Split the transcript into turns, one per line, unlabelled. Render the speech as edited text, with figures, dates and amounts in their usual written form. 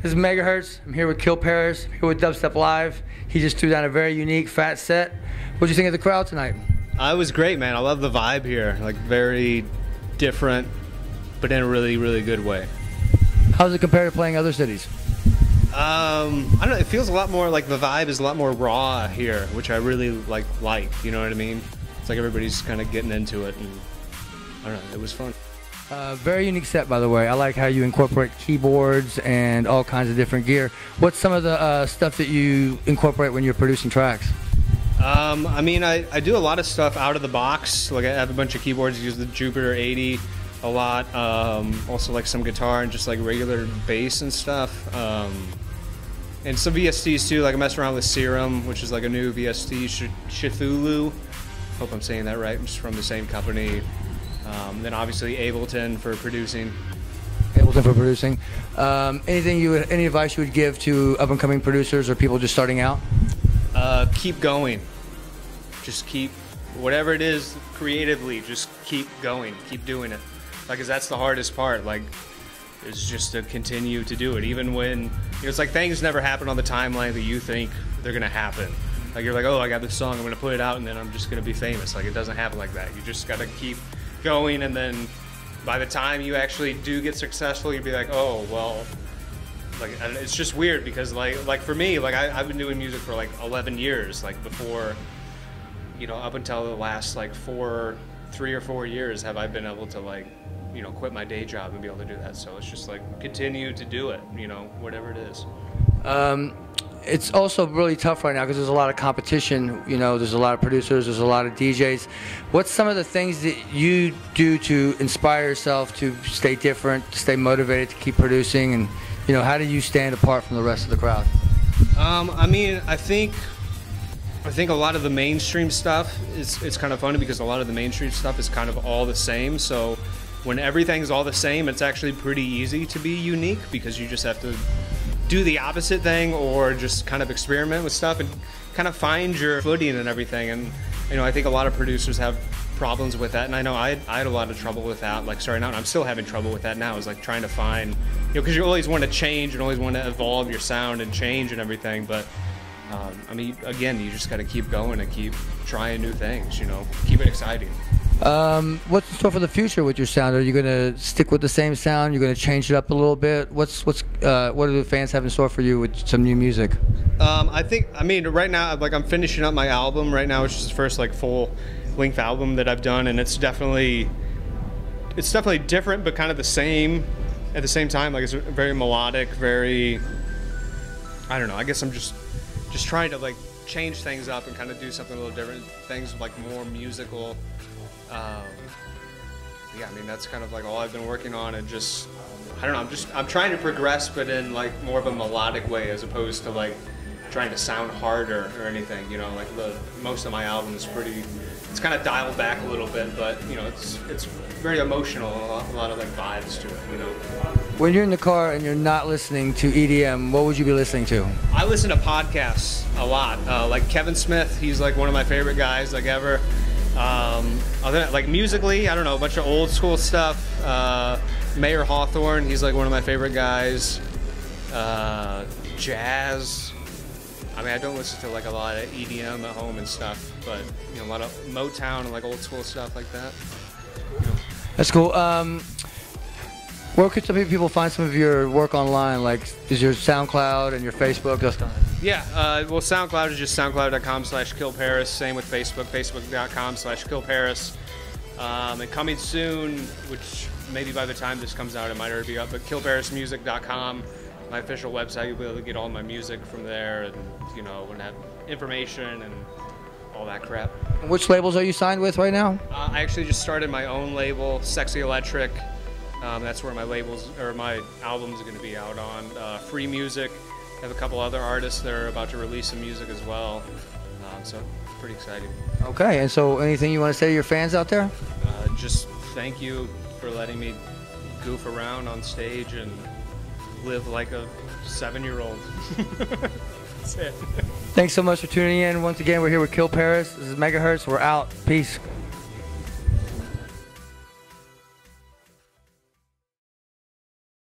This is MegaHurtz. I'm here with Kill Paris, here with Dubstep Live. He just threw down a very unique, fat set. What'd you think of the crowd tonight?
It was great, man. I love the vibe here. Like, very different, but in a really, really good way.
How does it compare to playing other cities?
I don't know. It feels a lot more like the vibe is a lot more raw here, which I really like. You know what I mean? It's like everybody's kind of getting into it, and I don't know. It was fun.
Very unique set, by the way. I like how you incorporate keyboards and all kinds of different gear. What's some of the stuff that you incorporate when you're producing tracks?
I mean, I do a lot of stuff out of the box. Like, I have a bunch of keyboards. I use the Jupiter 80 a lot. Also, like, some guitar and just like regular bass and stuff. And some VSTs too. Like, I mess around with Serum, which is like a new VST, Cthulhu. Hope I'm saying that right. It's from the same company. Then obviously Ableton for producing. Any advice you would give to up-and-coming producers or people just starting out? Keep going. Just keep, whatever it is creatively, just keep going. Keep doing it. Like, 'cause that's the hardest part. Like, is just to continue to do it. Even when, you know, it's like things never happen on the timeline that you think they're going to happen. Like, you're like, oh, I got this song, I'm going to put it out, and then I'm just going to be famous. Like, it doesn't happen like that. You just got to keep going, and then by the time you actually do get successful, you'll be like, oh, well, like, it's just weird because like for me, like, I've been doing music for like 11 years, like, before, you know, up until the last like 3 or 4 years have I been able to, like, you know, quit my day job and be able to do that. So it's just like, continue to do it, you know, whatever it is.
It's also really tough right now because there's a lot of competition. You know, there's a lot of producers, there's a lot of DJs. What's some of the things that you do to inspire yourself to stay different, to stay motivated, to keep producing, and, you know, how do you stand apart from the rest of the crowd?
I mean, I think a lot of the mainstream stuff it's kind of funny because a lot of the mainstream stuff is kind of all the same. So when everything's all the same, it's actually pretty easy to be unique because you just have to do the opposite thing or just kind of experiment with stuff and kind of find your footing and everything. And, you know, I think a lot of producers have problems with that, and I know I had a lot of trouble with that, like, starting out, and I'm still having trouble with that now, is like trying to find, you know, because you always want to change and always want to evolve your sound and change and everything, but I mean, again, you just got to keep going and keep trying new things, you know, keep it exciting.
What's in store for the future with your sound? Are you going to stick with the same sound? You're going to change it up a little bit? What do the fans have in store for you with some new music?
I mean, right now, like, I'm finishing up my album right now, which is the first, like, full-length album that I've done, and it's definitely different, but kind of the same at the same time. Like, it's very melodic, very, I don't know, I guess I'm just trying to, like, change things up and kind of do something a little different, things like more musical. Yeah, I mean, that's kind of like all I've been working on, and just, I don't know, I'm trying to progress, but in, like, more of a melodic way as opposed to, like, trying to sound harder or anything, you know. Like, most of my album is it's kind of dialed back a little bit, but, you know, it's very emotional, a lot of, like, vibes to it, you know.
When you're in the car and you're not listening to EDM, what would you be listening to?
I listen to podcasts a lot, like Kevin Smith. He's, like, one of my favorite guys, like, ever. Like, musically, I don't know, a bunch of old school stuff. Mayer Hawthorne, he's, like, one of my favorite guys. Jazz. I mean, I don't listen to, like, a lot of EDM at home and stuff, but, you know, a lot of Motown and, like, old school stuff like that. You know.
That's cool. Where could some people find some of your work online? Like, is your SoundCloud and your Facebook?
Yeah, well, SoundCloud is just soundcloud.com/KillParis. Same with Facebook, facebook.com/KillParis. And coming soon, which maybe by the time this comes out it might already be up, but killparismusic.com, my official website. You'll be able to get all my music from there, and, you know, and have information and all that crap.
Which labels are you signed with right now?
I actually just started my own label, Sexy Electric. That's where my albums are going to be out on. Free Music. I have a couple other artists that are about to release some music as well. So pretty exciting. Okay,
and so anything you want to say to your fans out there?
Just thank you for letting me goof around on stage and live like a 7-year-old. That's it.
Thanks so much for tuning in. Once again, we're here with Kill Paris. This is MegaHurtz. We're out. Peace.